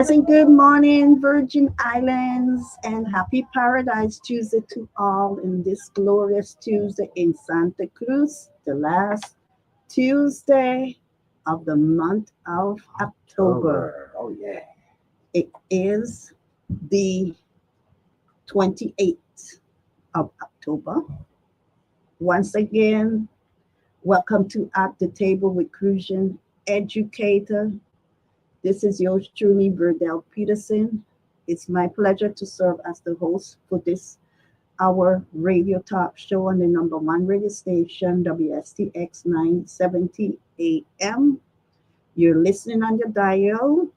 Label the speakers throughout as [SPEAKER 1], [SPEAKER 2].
[SPEAKER 1] Pleasant good morning, Virgin Islands, and happy Paradise Tuesday to all in this glorious Tuesday in Santa Cruz, the last Tuesday of the month of October.
[SPEAKER 2] Oh yeah.
[SPEAKER 1] It is the 28th of October. Once again, welcome to At the Table with Crucian Educator. This is yours truly, Verdell Peterson. It's my pleasure to serve as the host for this our radio talk show on the number one radio station, WSTX 970 AM. You're listening on your dial,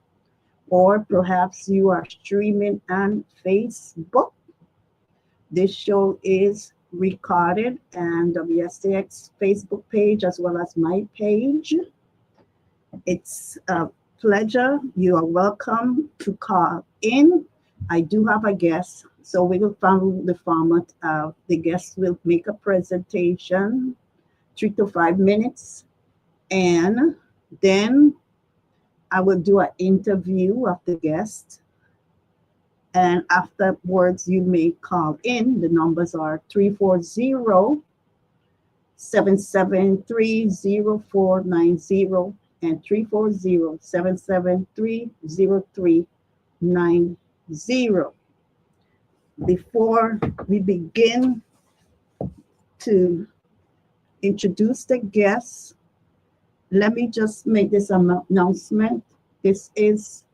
[SPEAKER 1] or perhaps you are streaming on Facebook. This show is recorded and WSTX Facebook page as well as my page. It's a pleasure. You are welcome to call in. I do have a guest, so we will follow the format of the guest will make a presentation, 3 to 5 minutes, and then I will do an interview of the guest. And afterwards, you may call in. The numbers are 340-773-0490 and 340-773-0390. Before we begin to introduce the guests, let me just make this announcement. This is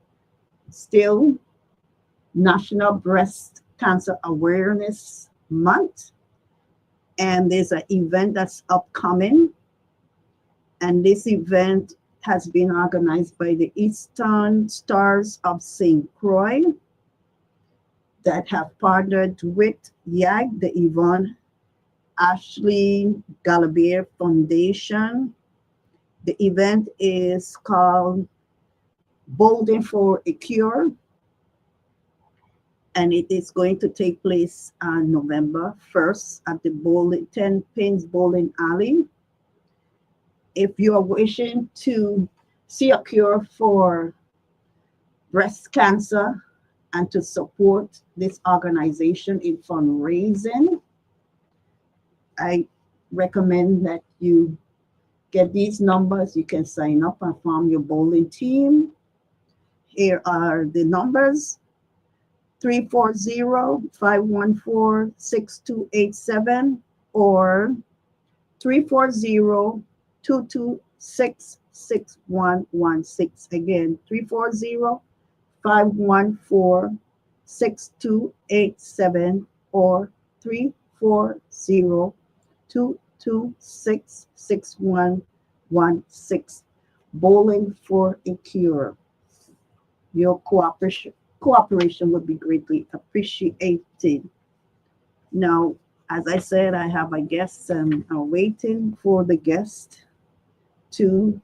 [SPEAKER 1] still National Breast Cancer Awareness Month, and there's an event that's upcoming, and this event has been organized by the Eastern Stars of St. Croix that have partnered with YAG, the Yvonne Ashley Galabier Foundation. The event is called Bolding for a Cure, and it is going to take place on November 1st at the 10 Pins Bowling Alley. If you are wishing to see a cure for breast cancer and to support this organization in fundraising, I recommend that you get these numbers. You can sign up and form your bowling team. Here are the numbers: 340-514-6287 or 340-226-6116. Again, 340-514-6287 or 340-226-6116. Bowling for a Cure. Your cooperation would be greatly appreciated. Now, as I said, I have a guest and I'm waiting for the guest to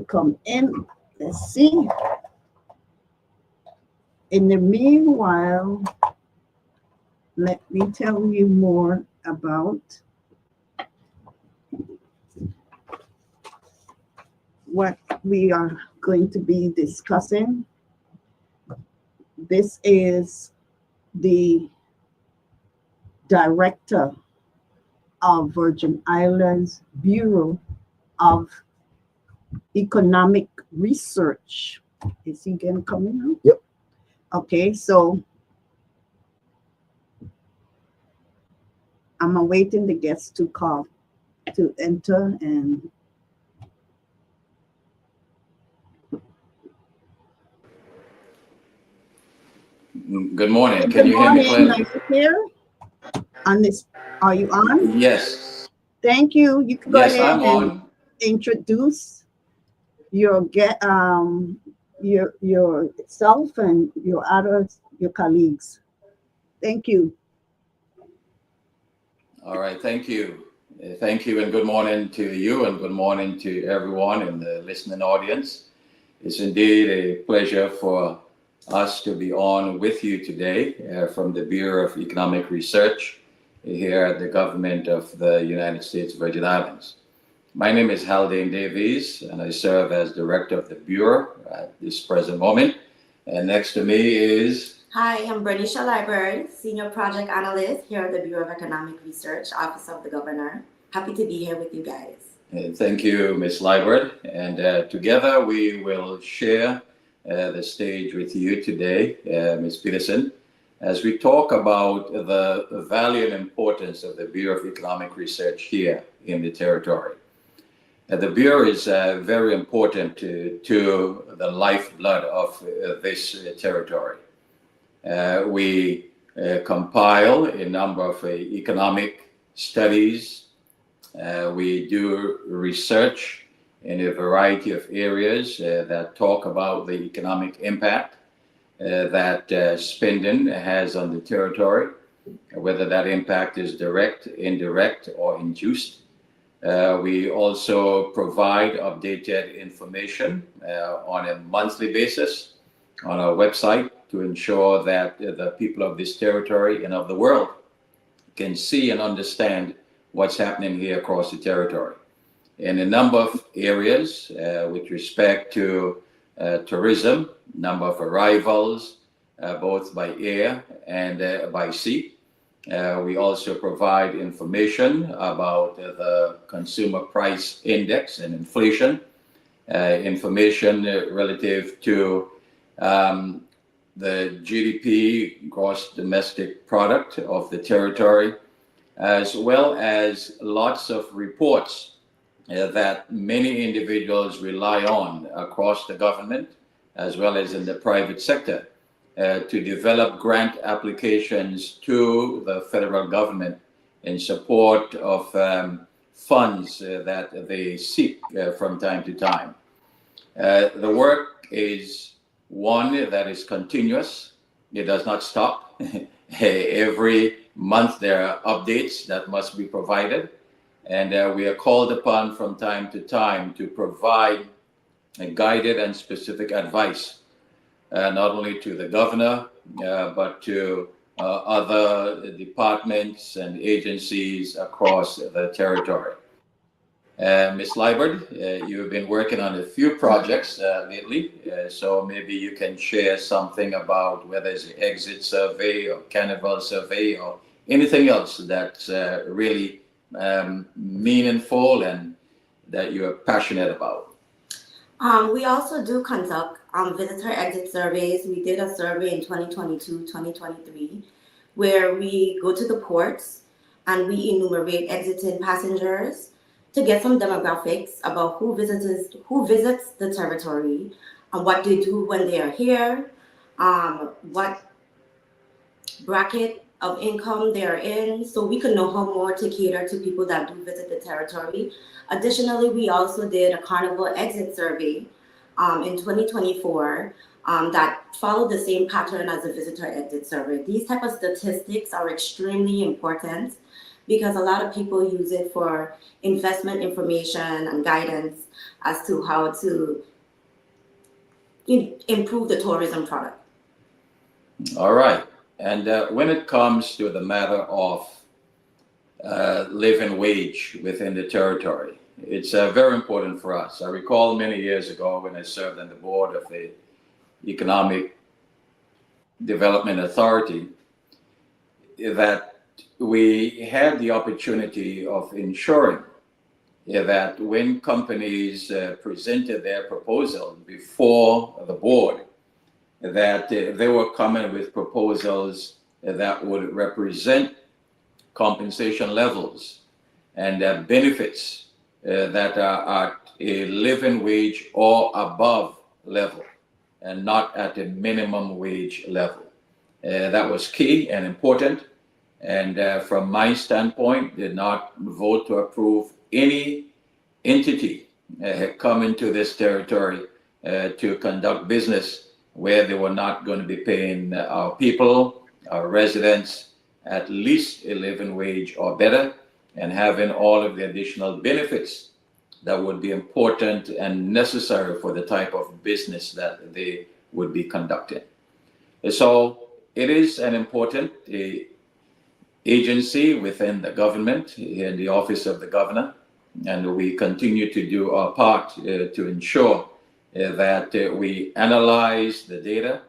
[SPEAKER 1] come in. Let's see. In the meanwhile, let me tell you more about what we are going to be discussing. This is the director of Virgin Islands Bureau of Economic Research. Is he going to come in now?
[SPEAKER 2] Yep.
[SPEAKER 1] Okay, so I'm awaiting the guests to call, to enter, and
[SPEAKER 3] Good morning. Can
[SPEAKER 1] good
[SPEAKER 3] you hear me
[SPEAKER 1] morning.
[SPEAKER 3] clearly?
[SPEAKER 1] Nice to hear. On this, are you on?
[SPEAKER 3] Yes.
[SPEAKER 1] Thank you. You can go
[SPEAKER 3] Yes,
[SPEAKER 1] ahead
[SPEAKER 3] I'm
[SPEAKER 1] and
[SPEAKER 3] on.
[SPEAKER 1] introduce your yourself and your colleagues. Thank you.
[SPEAKER 3] All right. Thank you. Thank you, and good morning to you, and good morning to everyone in the listening audience. It's indeed a pleasure for us to be on with you today from the Bureau of Economic Research here at the government of the United States Virgin Islands. My name is Haldane Davies, and I serve as Director of the Bureau at this present moment. And next to me is...
[SPEAKER 2] Hi, I'm Bernicia Library, Senior Project Analyst here at the Bureau of Economic Research, Office of the Governor. Happy to be here with you guys.
[SPEAKER 3] Thank you, Ms. Library. And together we will share the stage with you today, Ms. Peterson, as we talk about the value and importance of the Bureau of Economic Research here in the territory. The Bureau is very important to the lifeblood of this territory. We compile a number of economic studies. We do research in a variety of areas that talk about the economic impact that spending has on the territory, whether that impact is direct, indirect, or induced. We also provide updated information on a monthly basis on our website to ensure that the people of this territory and of the world can see and understand what's happening here across the territory. In a number of areas with respect to tourism, number of arrivals, both by air and by sea. We also provide information about the consumer price index and inflation, information relative to the GDP, gross domestic product of the territory, as well as lots of reports that many individuals rely on across the government, as well as in the private sector, to develop grant applications to the federal government in support of funds that they seek from time to time. The work is one that is continuous. It does not stop. Every month there are updates that must be provided, and we are called upon from time to time to provide guided and specific advice, not only to the governor, but to other departments and agencies across the territory. Ms. Liebert, you've been working on a few projects lately, so maybe you can share something about whether it's an exit survey or carnival survey or anything else that's really meaningful and that you're passionate about.
[SPEAKER 2] We also do conduct visitor exit surveys. We did a survey in 2022, 2023, where we go to the ports and we enumerate exiting passengers to get some demographics about who visits the territory and what they do when they are here, what bracket of income they are in, so we can know how more to cater to people that do visit the territory. Additionally, we also did a carnival exit survey in 2024 that followed the same pattern as a visitor exit survey. These type of statistics are extremely important because a lot of people use it for investment information and guidance as to how to improve the tourism product.
[SPEAKER 3] All right. And when it comes to the matter of living wage within the territory, it's very important for us. I recall many years ago when I served on the board of the Economic Development Authority that we had the opportunity of ensuring that when companies presented their proposal before the board, that they were coming with proposals that would represent compensation levels and benefits that are at a living wage or above level and not at a minimum wage level. That was key and important. And from my standpoint, did not vote to approve any entity coming to this territory to conduct business where they were not going to be paying our people, our residents, at least a living wage or better, and having all of the additional benefits that would be important and necessary for the type of business that they would be conducting. So it is an important agency within the government, in the office of the governor, and we continue to do our part to ensure that we analyze the data,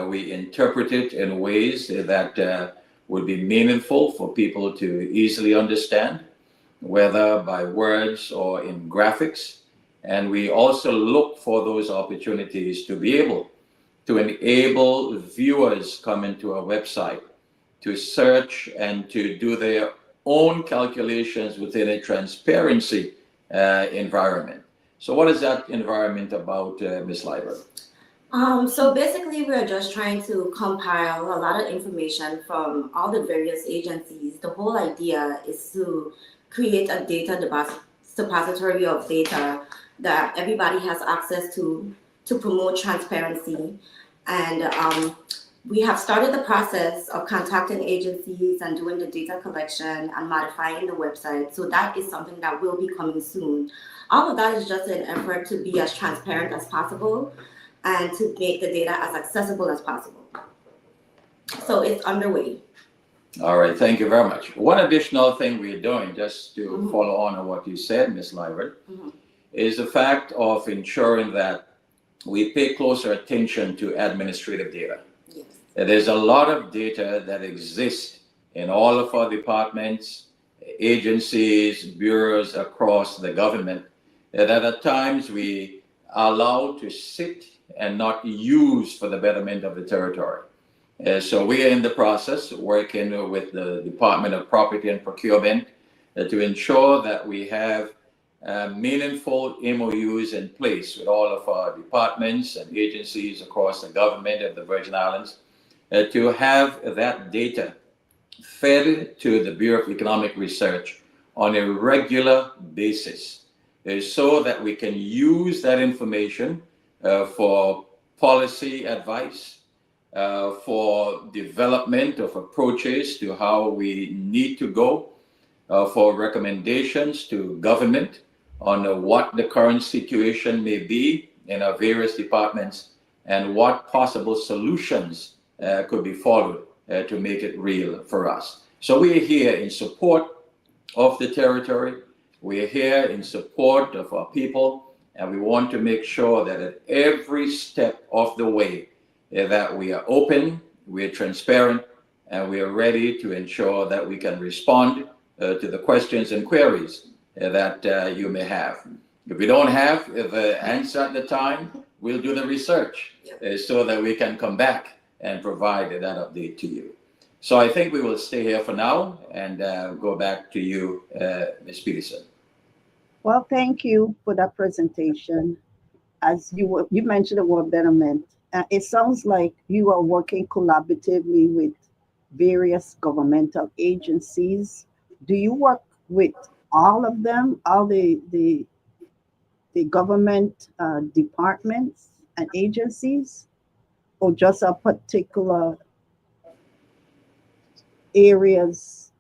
[SPEAKER 3] we interpret it in ways that would be meaningful for people to easily understand, whether by words or in graphics. And we also look for those opportunities to be able to enable viewers coming to our website to search and to do their own calculations within a transparency environment. So what is that environment about, Ms. Leiber?
[SPEAKER 2] So basically, we're just trying to compile a lot of information from all the various agencies. The whole idea is to create a data depository of data that everybody has access to promote transparency. And we have started the process of contacting agencies and doing the data collection and modifying the website. So that is something that will be coming soon. All of that is just an effort to be as transparent as possible and to make the data as accessible as possible. So it's underway.
[SPEAKER 3] All right, thank you very much. One additional thing we're doing, just to follow on what you said, Ms. Leiber, is the fact of ensuring that we pay closer attention to administrative data.
[SPEAKER 2] Yes.
[SPEAKER 3] There's a lot of data that exists in all of our departments, agencies, bureaus across the government that at times we allow to sit and not use for the betterment of the territory. So we are in the process working with the Department of Property and Procurement to ensure that we have meaningful MOUs in place with all of our departments and agencies across the government of the Virgin Islands to have that data fed to the Bureau of Economic Research on a regular basis so that we can use that information for policy advice, for development of approaches to how we need to go, for recommendations to government on what the current situation may be in our various departments and what possible solutions could be followed to make it real for us. So we are here in support of the territory. We are here in support of our people, and we want to make sure that at every step of the way that we are open, we are transparent, and we are ready to ensure that we can respond to the questions and queries that you may have. If we don't have the answer at the time, we'll do the research so that we can come back and provide that update to you. So I think we will stay here for now and go back to you, Ms. Peterson.
[SPEAKER 1] Well, thank you for that presentation. As you mentioned the word betterment, it sounds like you are working collaboratively with various governmental agencies. Do you work with all of them, all the government departments and agencies, or just a particular areas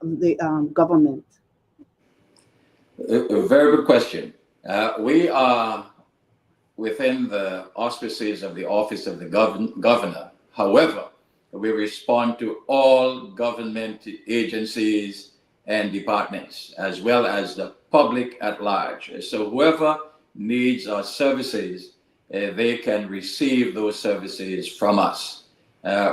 [SPEAKER 1] of the government?
[SPEAKER 3] A very good question. We are within the auspices of the Office of the Governor. However, we respond to all government agencies and departments, as well as the public at large. So whoever needs our services, they can receive those services from us.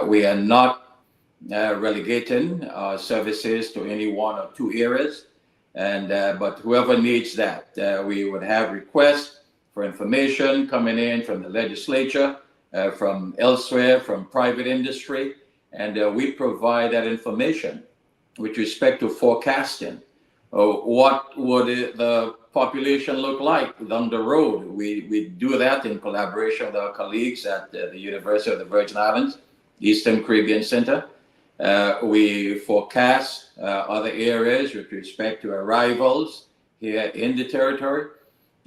[SPEAKER 3] We are not relegating our services to any one or two areas, but whoever needs that, we would have requests for information coming in from the legislature, from elsewhere, from private industry, and we provide that information with respect to forecasting. What would the population look like down the road? We do that in collaboration with our colleagues at the University of the Virgin Islands, Eastern Caribbean Center. We forecast other areas with respect to arrivals here in the territory.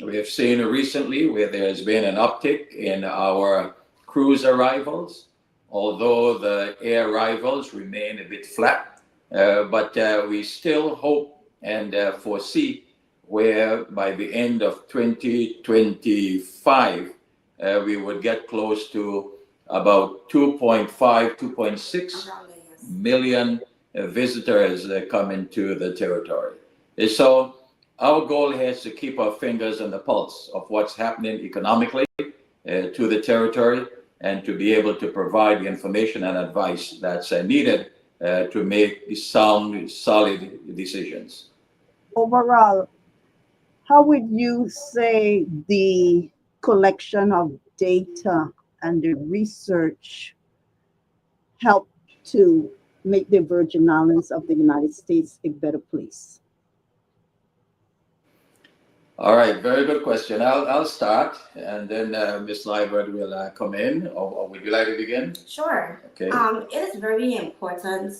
[SPEAKER 3] We have seen recently where there has been an uptick in our cruise arrivals, although the air arrivals remain a bit flat. But we still hope and foresee where by the end of 2025, we would get close to about 2.5, 2.6 million visitors coming to the territory. So our goal here is to keep our fingers on the pulse of what's happening economically to the territory, and to be able to provide the information and advice that's needed to make sound, solid decisions.
[SPEAKER 1] Overall, how would you say the collection of data and the research help to make the Virgin Islands of the United States a better place?
[SPEAKER 3] All right, very good question. I'll start, and then Ms. Liebert will come in, or would you like to begin?
[SPEAKER 2] Sure.
[SPEAKER 3] Okay.
[SPEAKER 2] It is very important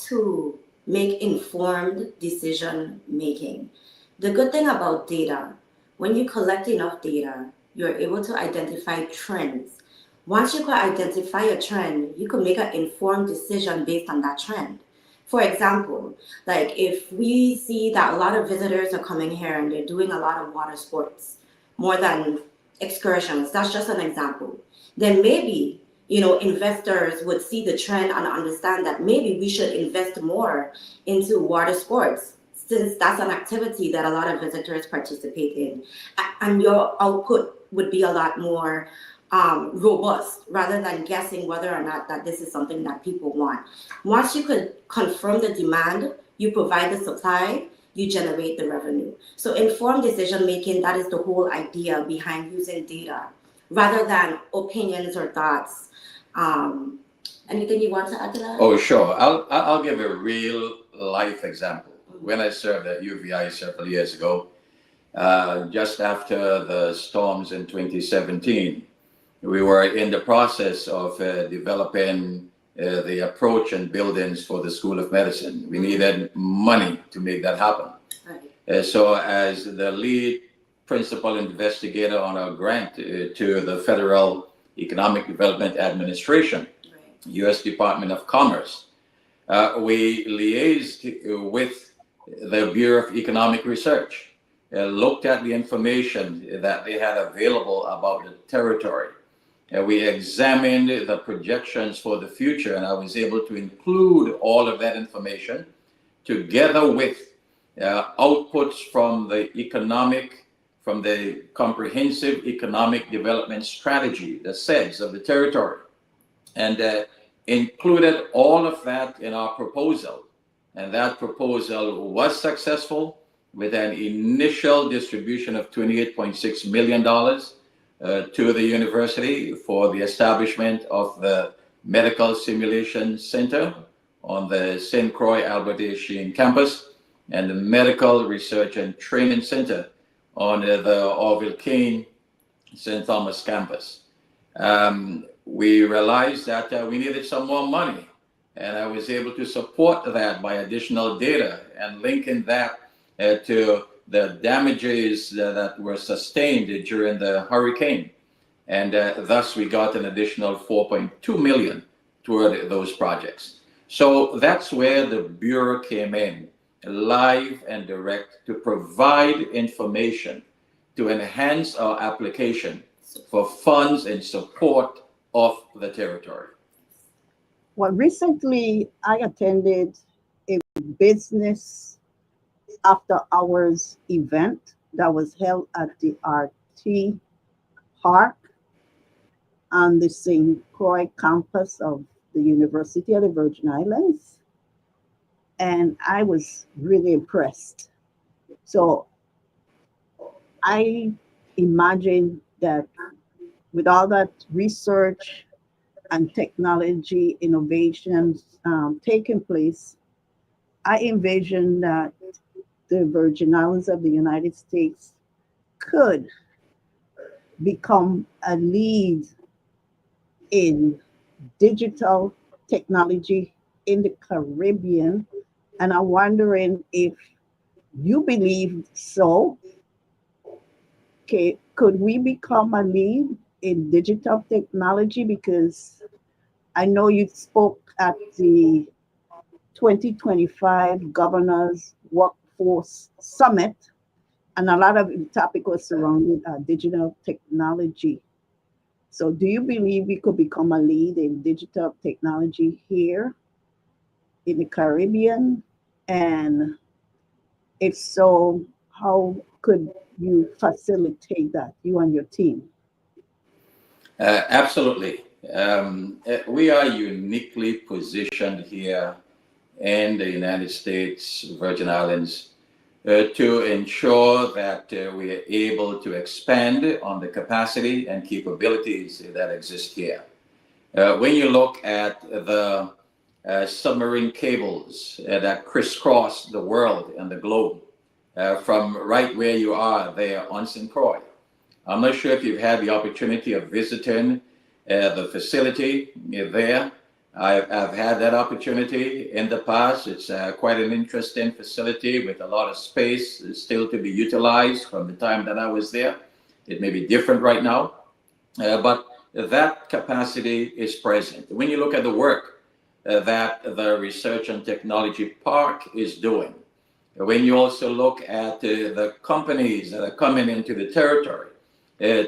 [SPEAKER 2] to make informed decision making. The good thing about data, when you collect enough data, you're able to identify trends. Once you can identify a trend, you can make an informed decision based on that trend. For example, like if we see that a lot of visitors are coming here and they're doing a lot of water sports, more than excursions, that's just an example. Then maybe, investors would see the trend and understand that maybe we should invest more into water sports, since that's an activity that a lot of visitors participate in. And your output would be a lot more robust, rather than guessing whether or not that this is something that people want. Once you could confirm the demand, you provide the supply, you generate the revenue. So informed decision making, that is the whole idea behind using data, rather than opinions or thoughts. Anything you want to add to that?
[SPEAKER 3] Oh, sure. I'll give a real life example. When I served at UVI several years ago, just after the storms in 2017, we were in the process of developing the approach and buildings for the School of Medicine. We needed money to make that happen.
[SPEAKER 2] Right.
[SPEAKER 3] So as the lead principal investigator on our grant to the Federal Economic Development Administration,
[SPEAKER 2] Right.
[SPEAKER 3] U.S. Department of Commerce, we liaised with the Bureau of Economic Research, looked at the information that they had available about the territory. We examined the projections for the future, and I was able to include all of that information together with outputs from the comprehensive economic development strategy, the SEDS of the territory, and included all of that in our proposal. And that proposal was successful, with an initial distribution of $28.6 million to the university for the establishment of the Medical Simulation Center on the St. Croix Albert A. Sheen campus, and the Medical Research and Training Center on the Orville Kane St. Thomas campus. We realized that we needed some more money, and I was able to support that by additional data and linking that to the damages that were sustained during the hurricane. And thus we got an additional $4.2 million toward those projects. So that's where the Bureau came in, live and direct, to provide information to enhance our application for funds and support of the territory.
[SPEAKER 1] Well, recently I attended a business after hours event that was held at the RT Park on the St. Croix campus of the University of the Virgin Islands. And I was really impressed. So I imagine that with all that research and technology innovations taking place, I envision that the Virgin Islands of the United States could become a lead in digital technology in the Caribbean. And I'm wondering if you believe so. Okay, could we become a lead in digital technology? Because I know you spoke at the 2025 Governors Workforce Summit, and a lot of the topic was surrounding digital technology. So do you believe we could become a lead in digital technology here in the Caribbean? And if so, how could you facilitate that, you and your team?
[SPEAKER 3] Absolutely. We are uniquely positioned here in the United States, Virgin Islands, to ensure that we are able to expand on the capacity and capabilities that exist here. When you look at the submarine cables that crisscross the world and the globe, from right where you are there on St. Croix, I'm not sure if you've had the opportunity of visiting the facility there. I've had that opportunity in the past. It's quite an interesting facility with a lot of space still to be utilized from the time that I was there. It may be different right now, but that capacity is present. When you look at the work that the Research and Technology Park is doing, when you also look at the companies that are coming into the territory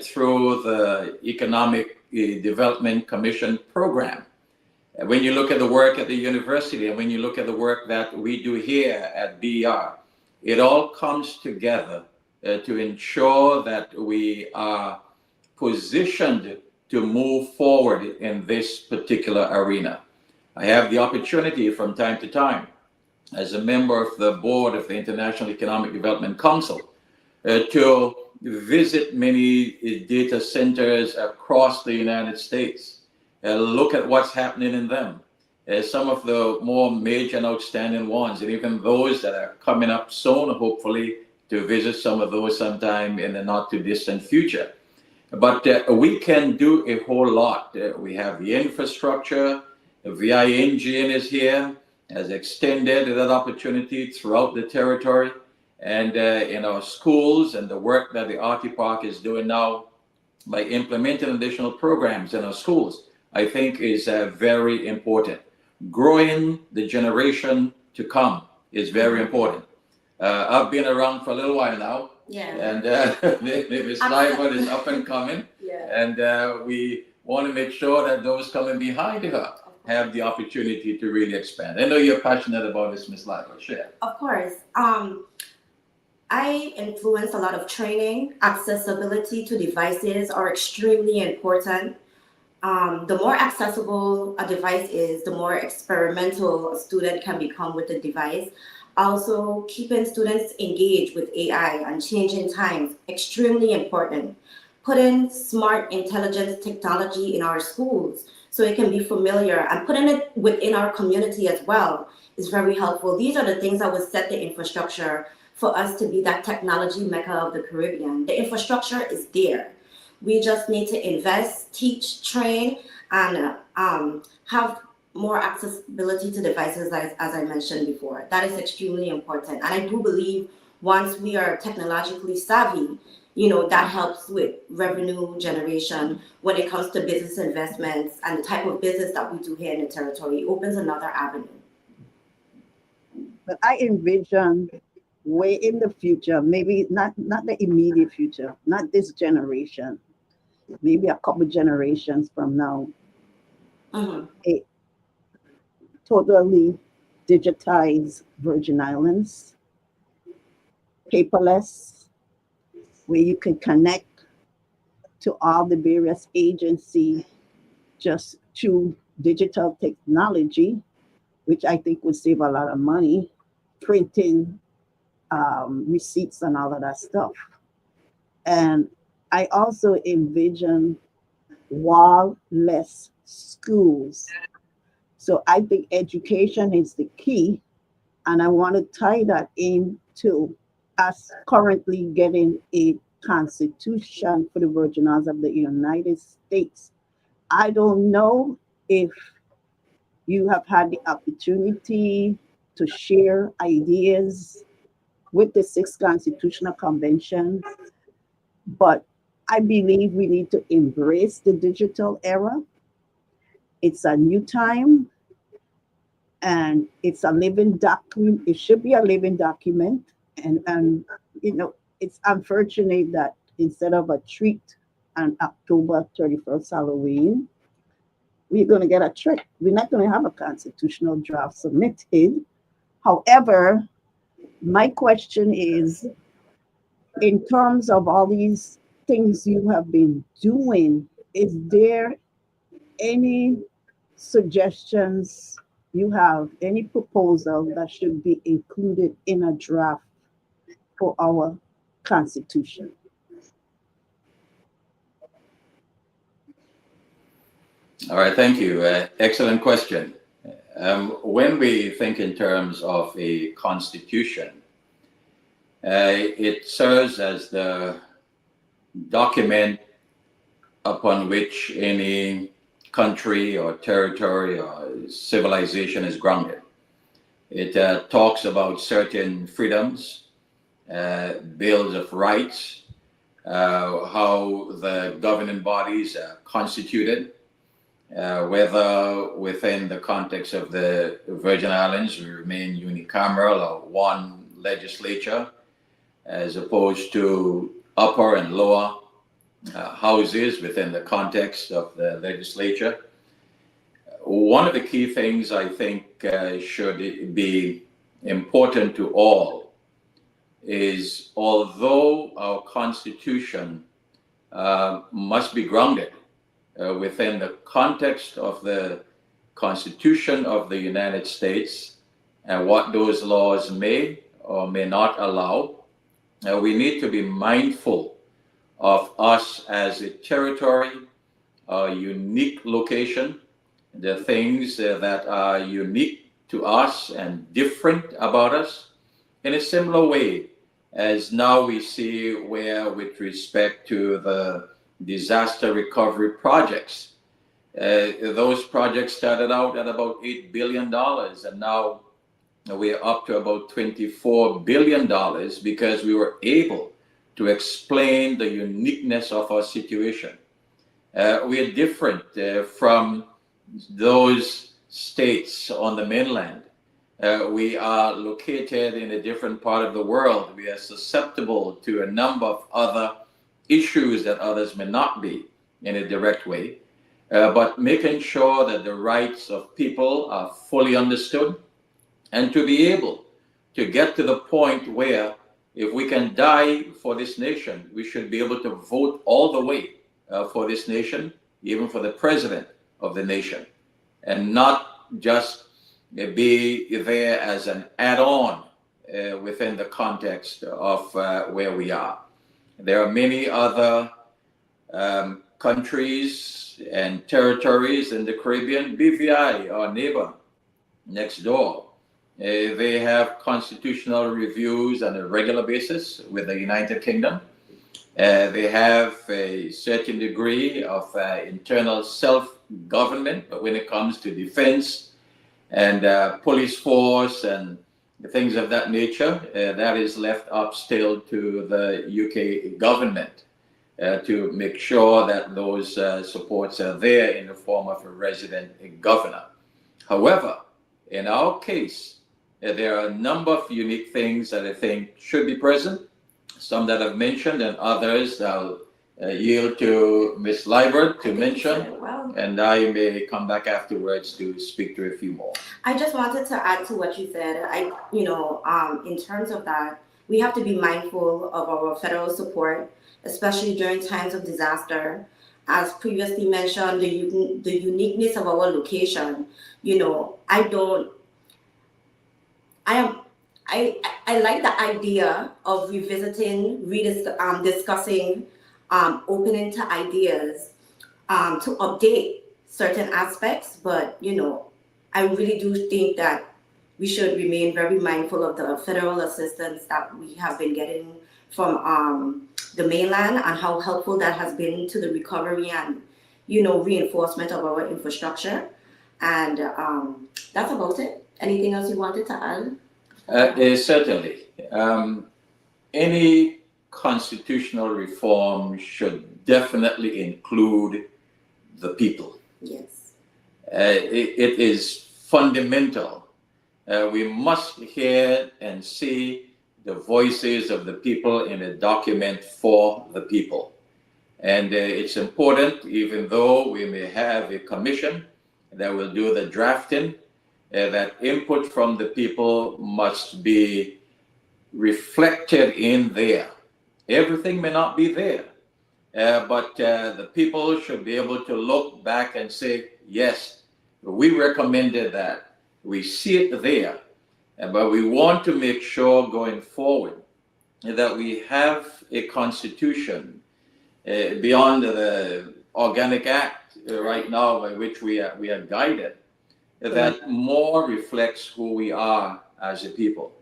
[SPEAKER 3] through the Economic Development Commission program, when you look at the work at the university, and when you look at the work that we do here at BER, it all comes together to ensure that we are positioned to move forward in this particular arena. I have the opportunity from time to time, as a member of the board of the International Economic Development Council, to visit many data centers across the United States, look at what's happening in them. Some of the more major and outstanding ones, and even those that are coming up soon, hopefully, to visit some of those sometime in the not too distant future. But we can do a whole lot. We have the infrastructure. The VI engine is here, has extended that opportunity throughout the territory. And in our schools, and the work that the RT Park is doing now by implementing additional programs in our schools, I think is very important. Growing the generation to come is very important. I've been around for a little while now.
[SPEAKER 2] Yeah.
[SPEAKER 3] And Ms. Lyman is up and coming.
[SPEAKER 2] Yeah.
[SPEAKER 3] And we want to make sure that those coming behind her have the opportunity to really expand. I know you're passionate about this, Ms. Lyman. Share.
[SPEAKER 2] Of course. I influence a lot of training. Accessibility to devices are extremely important. The more accessible a device is, the more experimental a student can become with the device. Also, keeping students engaged with AI and changing times, extremely important. Putting smart intelligence technology in our schools so it can be familiar, and putting it within our community as well is very helpful. These are the things that will set the infrastructure for us to be that technology mecca of the Caribbean. The infrastructure is there. We just need to invest, teach, train, and have more accessibility to devices, as I mentioned before. That is extremely important. And I do believe once we are technologically savvy, that helps with revenue generation when it comes to business investments and the type of business that we do here in the territory. It opens another avenue.
[SPEAKER 1] But I envision way in the future, maybe not the immediate future, not this generation, maybe a couple generations from now, a totally digitized Virgin Islands, paperless, where you can connect to all the various agencies just through digital technology, which I think would save a lot of money, printing receipts and all of that stuff. And I also envision wall-less schools. So I think education is the key. And I want to tie that into us currently getting a constitution for the Virgin Islands of the United States. I don't know if you have had the opportunity to share ideas with the Sixth Constitutional Convention, but I believe we need to embrace the digital era. It's a new time, and it's a living document. It should be a living document. And it's unfortunate that instead of a treat on October 31st, Halloween, we're going to get a trick. We're not going to have a constitutional draft submitted. However, my question is, In terms of all these things you have been doing, is there any suggestions you have, any proposal that should be included in a draft for our Constitution?
[SPEAKER 3] All right, thank you. Excellent question. When we think in terms of a constitution, it serves as the document upon which any country or territory or civilization is grounded. It talks about certain freedoms, bills of rights, how the governing bodies are constituted, whether within the context of the Virgin Islands we remain unicameral or one legislature, as opposed to upper and lower houses within the context of the legislature. One of the key things I think should be important to all is, although our Constitution must be grounded within the context of the Constitution of the United States and what those laws may or may not allow, we need to be mindful of us as a territory, a unique location, the things that are unique to us and different about us, in a similar way as now we see where, with respect to the disaster recovery projects, those projects started out at about $8 billion, and now we're up to about $24 billion because we were able to explain the uniqueness of our situation. We are different from those states on the mainland. We are located in a different part of the world. We are susceptible to a number of other issues that others may not be in a direct way. But making sure that the rights of people are fully understood, and to be able to get to the point where if we can die for this nation, we should be able to vote all the way for this nation, even for the president of the nation, and not just be there as an add-on within the context of where we are. There are many other countries and territories in the Caribbean. BVI, our neighbor next door, they have constitutional reviews on a regular basis with the United Kingdom. They have a certain degree of internal self-government, but when it comes to defense and police force and things of that nature, that is left up still to the UK government to make sure that those supports are there in the form of a resident governor. However, in our case, there are a number of unique things that I think should be present, some that I've mentioned and others I'll yield to Ms. Liebert to mention, and I may come back afterwards to speak to a few more.
[SPEAKER 2] I just wanted to add to what you said. In terms of that, we have to be mindful of our federal support, especially during times of disaster. As previously mentioned, the uniqueness of our location. I like the idea of revisiting, discussing, opening to ideas, to update certain aspects. But, I really do think that we should remain very mindful of the federal assistance that we have been getting from the mainland and how helpful that has been to the recovery and, reinforcement of our infrastructure. And that's about it. Anything else you wanted to add?
[SPEAKER 3] Certainly. Any constitutional reform should definitely include the people.
[SPEAKER 2] Yes.
[SPEAKER 3] It is fundamental. We must hear and see the voices of the people in a document for the people. And it's important, even though we may have a commission that will do the drafting, that input from the people must be reflected in there. Everything may not be there, but the people should be able to look back and say, yes, we recommended that. We see it there, but we want to make sure going forward that we have a constitution beyond the Organic Act right now by which we are guided, that more reflects who we are as a people.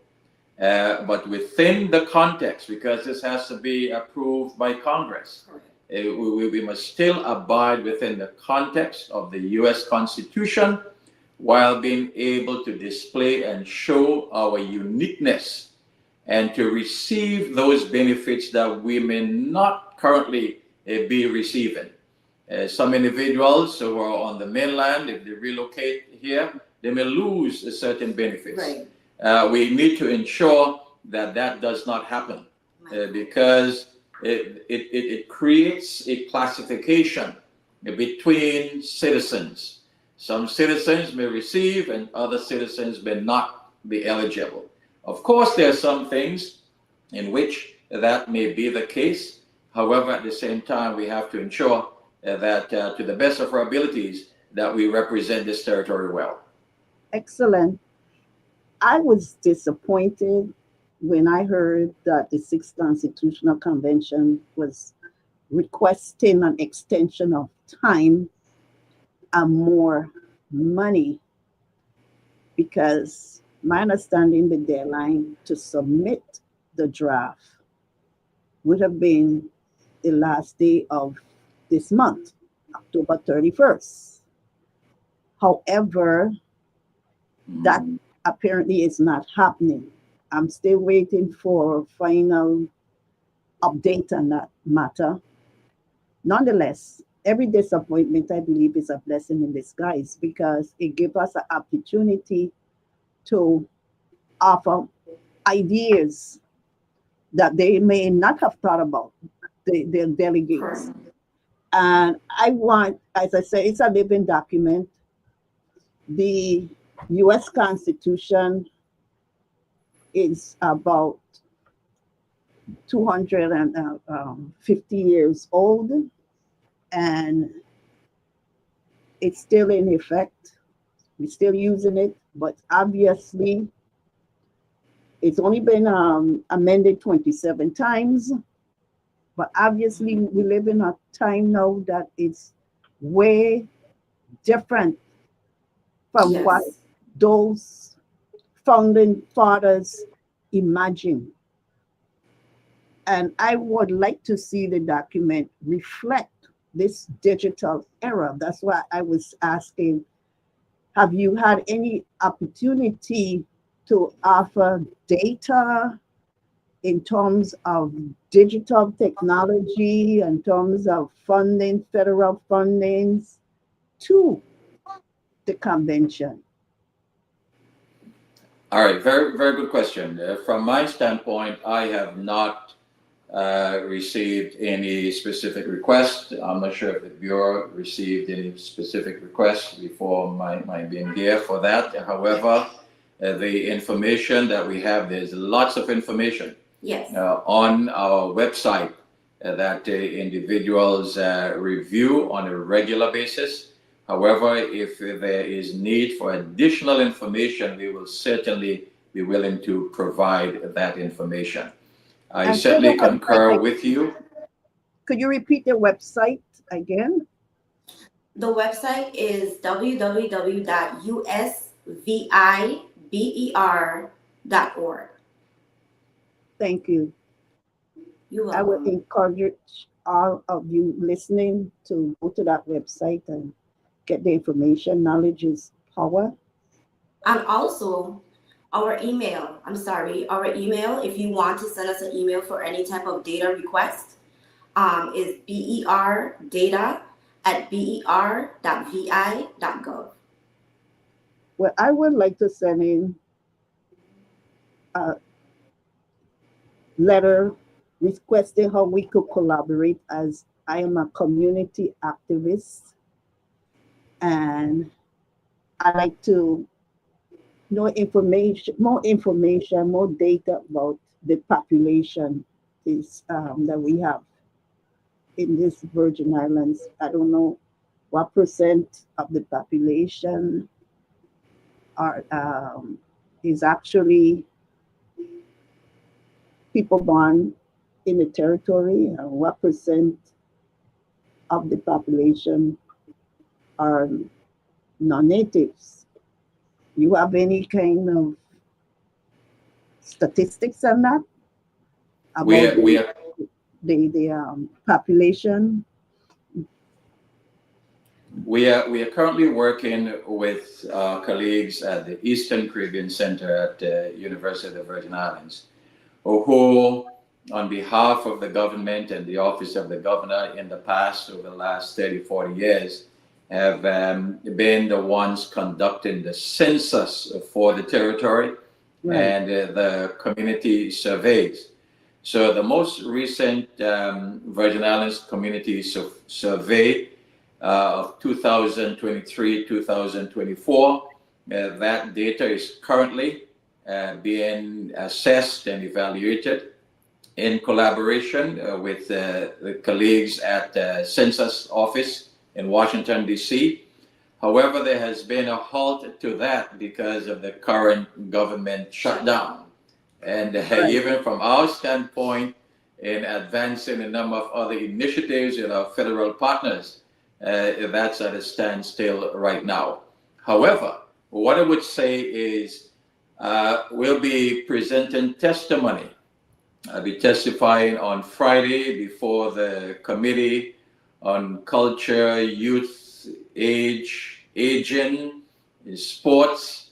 [SPEAKER 3] But within the context, because this has to be approved by Congress, we must still abide within the context of the U.S. Constitution while being able to display and show our uniqueness and to receive those benefits that we may not currently be receiving. Some individuals who are on the mainland, if they relocate here, they may lose certain benefits.
[SPEAKER 2] Right.
[SPEAKER 3] We need to ensure that that does not happen because it creates a classification between citizens. Some citizens may receive and other citizens may not be eligible. Of course, there are some things in which that may be the case. However, at the same time, we have to ensure that to the best of our abilities, that we represent this territory well.
[SPEAKER 1] Excellent. I was disappointed when I heard that the Sixth Constitutional Convention was requesting an extension of time and more money, because my understanding the deadline to submit the draft would have been the last day of this month, October 31st. However, that apparently is not happening. I'm still waiting for final update on that matter. Nonetheless, every disappointment, I believe, is a blessing in disguise because it gives us an opportunity to offer ideas that they may not have thought about, the delegates. And I want, as I said, it's a living document. The US Constitution is about 250 years old, and it's still in effect. We're still using it, but obviously it's only been amended 27 times. But obviously we live in a time now that it's way different from what those founding fathers imagined. And I would like to see the document reflect this digital era. That's why I was asking, have you had any opportunity to offer data in terms of digital technology, in terms of funding, federal fundings to the convention?
[SPEAKER 3] All right, very, very good question. From my standpoint, I have not received any specific request. I'm not sure if the Bureau received any specific requests before my being here for that. However, the information that we have, there's lots of information on our website that individuals review on a regular basis. However, if there is need for additional information, we will certainly be willing to provide that information. I certainly concur with you.
[SPEAKER 1] Could you repeat the website again?
[SPEAKER 2] The website is www.usviber.org.
[SPEAKER 1] Thank you.
[SPEAKER 2] You're welcome.
[SPEAKER 1] I would encourage all of you listening to go to that website and get the information. Knowledge is power.
[SPEAKER 2] And also, our email, if you want to send us an email for any type of data request, is berdata@ber.vi.gov.
[SPEAKER 1] Well, I would like to send in a letter requesting how we could collaborate, as I am a community activist and I like to know more information, more data about the population is that we have in this Virgin Islands. I don't know what percent of the population are is actually people born in the territory, and what percent of the population are non-natives. You have any kind of statistics on that
[SPEAKER 3] We
[SPEAKER 1] about
[SPEAKER 3] are, we are
[SPEAKER 1] the population?
[SPEAKER 3] we are currently working with colleagues at the Eastern Caribbean Center at the University of the Virgin Islands, who, on behalf of the government and the Office of the Governor in the past, over the last 30, 40 years, have been the ones conducting the census for the territory
[SPEAKER 1] Right.
[SPEAKER 3] and the community surveys. So the most recent Virgin Islands Community Survey of 2023-2024, that data is currently being assessed and evaluated in collaboration with the colleagues at the Census Office in Washington, D.C. However, there has been a halt to that because of the current government shutdown. And
[SPEAKER 1] Right.
[SPEAKER 3] even from our standpoint, in advancing a number of other initiatives with our federal partners, that's at a standstill right now. However, what I would say is we'll be presenting testimony. I'll be testifying on Friday before the Committee on Culture, Youth, Aging, Sports,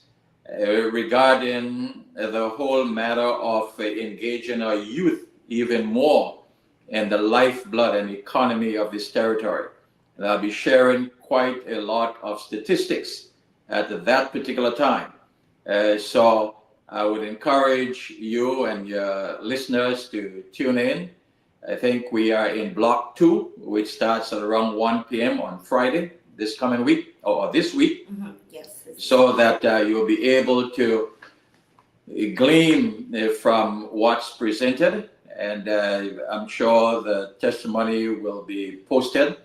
[SPEAKER 3] regarding the whole matter of engaging our youth even more in the lifeblood and economy of this territory. And I'll be sharing quite a lot of statistics at that particular time. So I would encourage you and your listeners to tune in. I think we are in block 2, which starts at around 1 p.m. on Friday this coming week, or this week.
[SPEAKER 2] Yes.
[SPEAKER 3] So that you'll be able to glean from what's presented. And I'm sure the testimony will be posted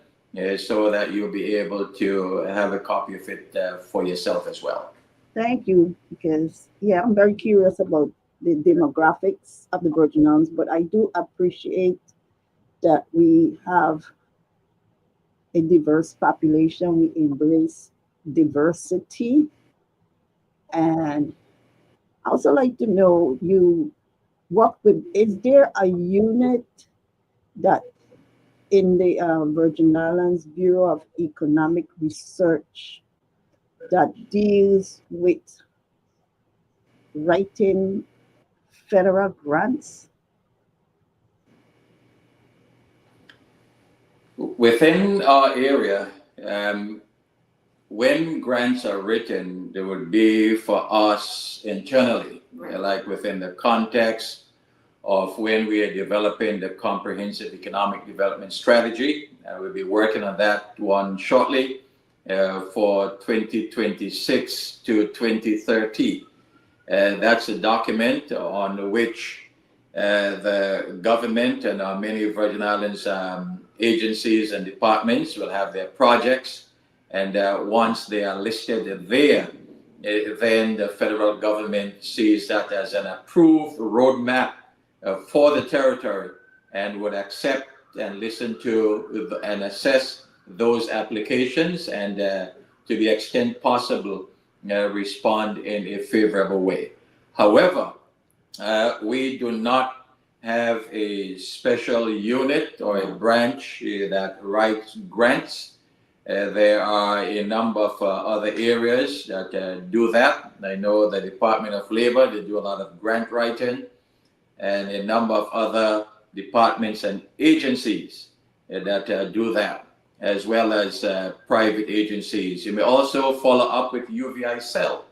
[SPEAKER 3] so that you'll be able to have a copy of it for yourself as well.
[SPEAKER 1] Thank you, because yeah, I'm very curious about the demographics of the Virgin Islands, but I do appreciate that we have a diverse population. We embrace diversity, and I also like to know you work with. Is there a unit that in the Virgin Islands Bureau of Economic Research that deals with writing federal grants?
[SPEAKER 3] Within our area, when grants are written, they would be for us internally,
[SPEAKER 2] Right.
[SPEAKER 3] like within the context of when we are developing the comprehensive economic development strategy. We'll be working on that one shortly for 2026 to 2030. That's a document on which the government and our many Virgin Islands agencies and departments will have their projects. And once they are listed there, then the federal government sees that as an approved roadmap for the territory and would accept and listen to and assess those applications and to the extent possible respond in a favorable way. However, we do not have a special unit or a branch that writes grants. There are a number of other areas that do that. I know the Department of Labor, they do a lot of grant writing, and a number of other departments and agencies that do that, as well as private agencies. You may also follow up with UVI Cell,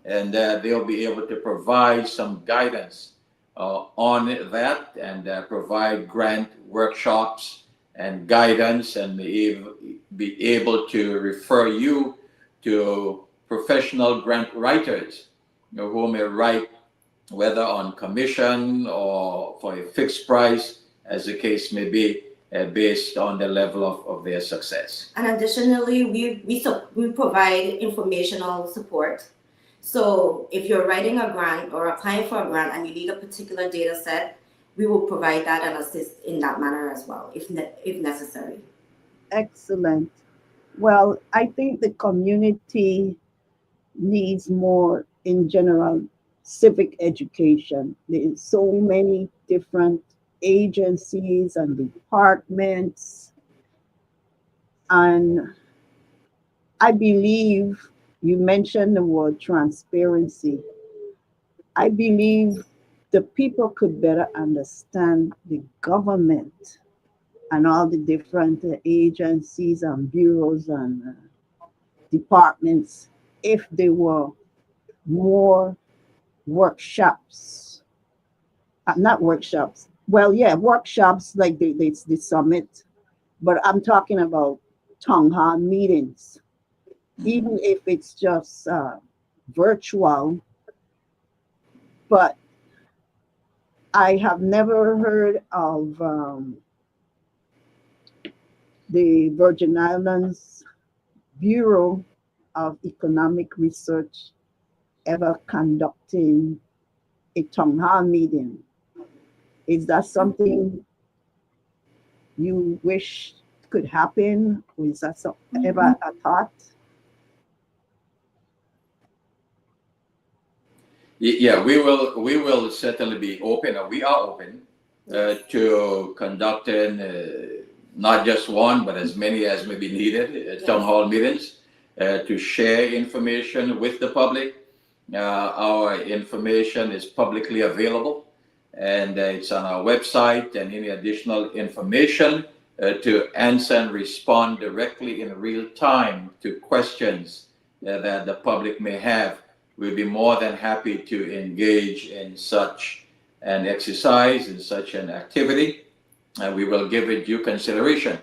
[SPEAKER 3] and they'll be able to provide some guidance on that and provide grant workshops and guidance, and be able to refer you to professional grant writers who may write whether on commission or for a fixed price, as the case may be, based on the level of their success.
[SPEAKER 2] And additionally, we provide informational support. So if you're writing a grant or applying for a grant and you need a particular data set, we will provide that and assist in that manner as well, if necessary.
[SPEAKER 1] Excellent. Well, I think the community needs more, in general, civic education. There's so many different agencies and departments, and I believe you mentioned the word transparency. I believe the people could better understand the government and all the different agencies and bureaus and departments if there were more workshops, not workshops. Well, yeah, workshops like the summit, but I'm talking about town hall meetings, even if it's just virtual. But I have never heard of the Virgin Islands Bureau of Economic Research ever conducting a town hall meeting. Is that something you wish could happen? Or is that ever a thought?
[SPEAKER 3] Yeah, we will certainly be open, or we are open to conducting not just one, but as many as may be needed town hall meetings to share information with the public. Our information is publicly available, and it's on our website, and any additional information to answer and respond directly in real time to questions that the public may have. We'll be more than happy to engage in such an exercise, in such an activity, and we will give it due consideration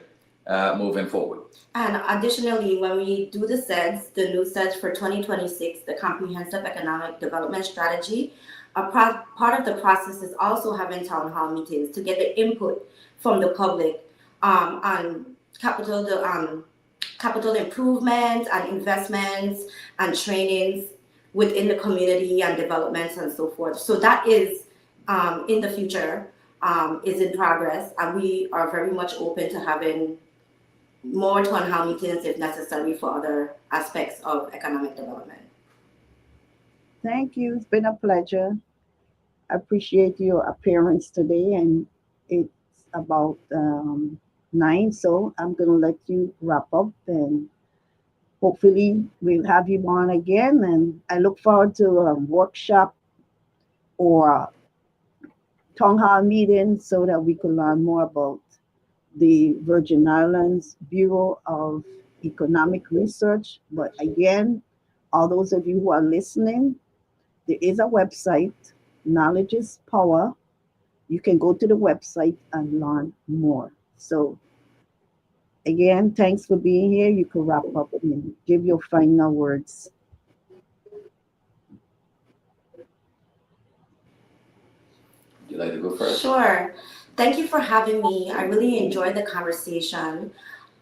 [SPEAKER 3] moving forward.
[SPEAKER 2] And additionally, when we do the SEDS, the new SEDS for 2026, the Comprehensive Economic Development Strategy, a part of the process is also having town hall meetings to get the input from the public on capital improvements and investments and trainings within the community and developments and so forth. So that is in the future, is in progress, and we are very much open to having more town hall meetings if necessary for other aspects of economic development.
[SPEAKER 1] Thank you. It's been a pleasure. I appreciate your appearance today, and it's about 9, so I'm going to let you wrap up, and hopefully we'll have you on again. And I look forward to a workshop or a town hall meeting so that we can learn more about the Virgin Islands Bureau of Economic Research. But again, all those of you who are listening, there is a website, Knowledge is Power. You can go to the website and learn more. So again, thanks for being here. You can wrap up and give your final words.
[SPEAKER 3] Would you like to go first?
[SPEAKER 2] Sure. Thank you for having me. I really enjoyed the conversation.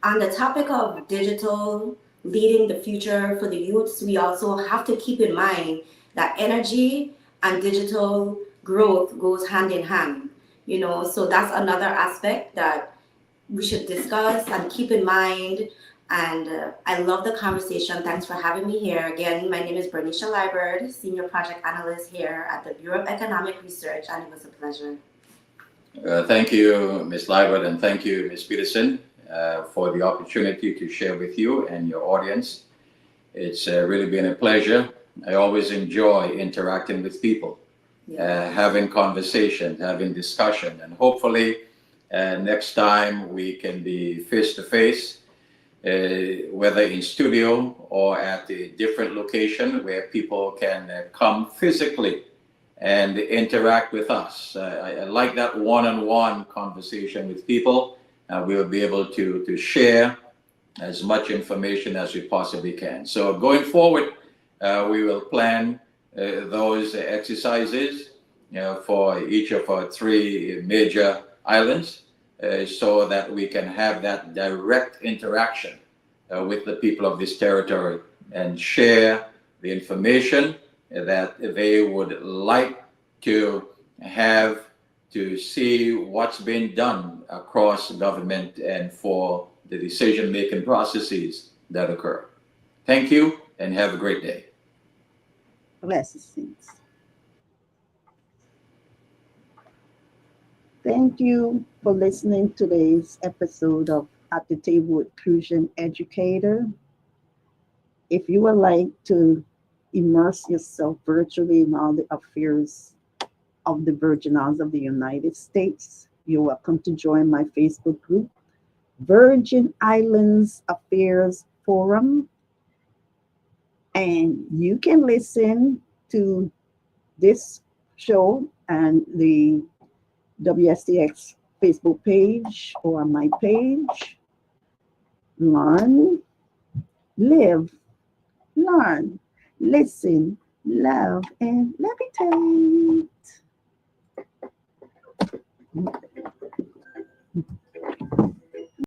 [SPEAKER 2] On the topic of digital leading the future for the youths, we also have to keep in mind that energy and digital growth goes hand in hand. So that's another aspect that we should discuss and keep in mind. And I love the conversation. Thanks for having me here. Again, my name is Bernicia Liebert, Senior Project Analyst here at the Bureau of Economic Research, and it was a pleasure.
[SPEAKER 3] Thank you, Ms. Liebert, and thank you, Ms. Peterson, for the opportunity to share with you and your audience. It's really been a pleasure. I always enjoy interacting with people, having conversation, having discussion, and hopefully next time we can be face to face, whether in studio or at a different location where people can come physically and interact with us. I like that one-on-one conversation with people. We'll be able to share as much information as we possibly can. So going forward, we will plan those exercises for each of our three major islands, so that we can have that direct interaction with the people of this territory and share the information that they would like to have, to see what's been done across government and for the decision-making processes that occur. Thank you and have a great day.
[SPEAKER 1] Blessings. Thank you for listening to today's episode of At the Table with Crucian Educator. If you would like to immerse yourself virtually in all the affairs of the Virgin Islands of the United States, you're welcome to join my Facebook group, Virgin Islands Affairs Forum. And you can listen to this show and the WSTX Facebook page or my page. Learn, live, learn, listen, love, and levitate.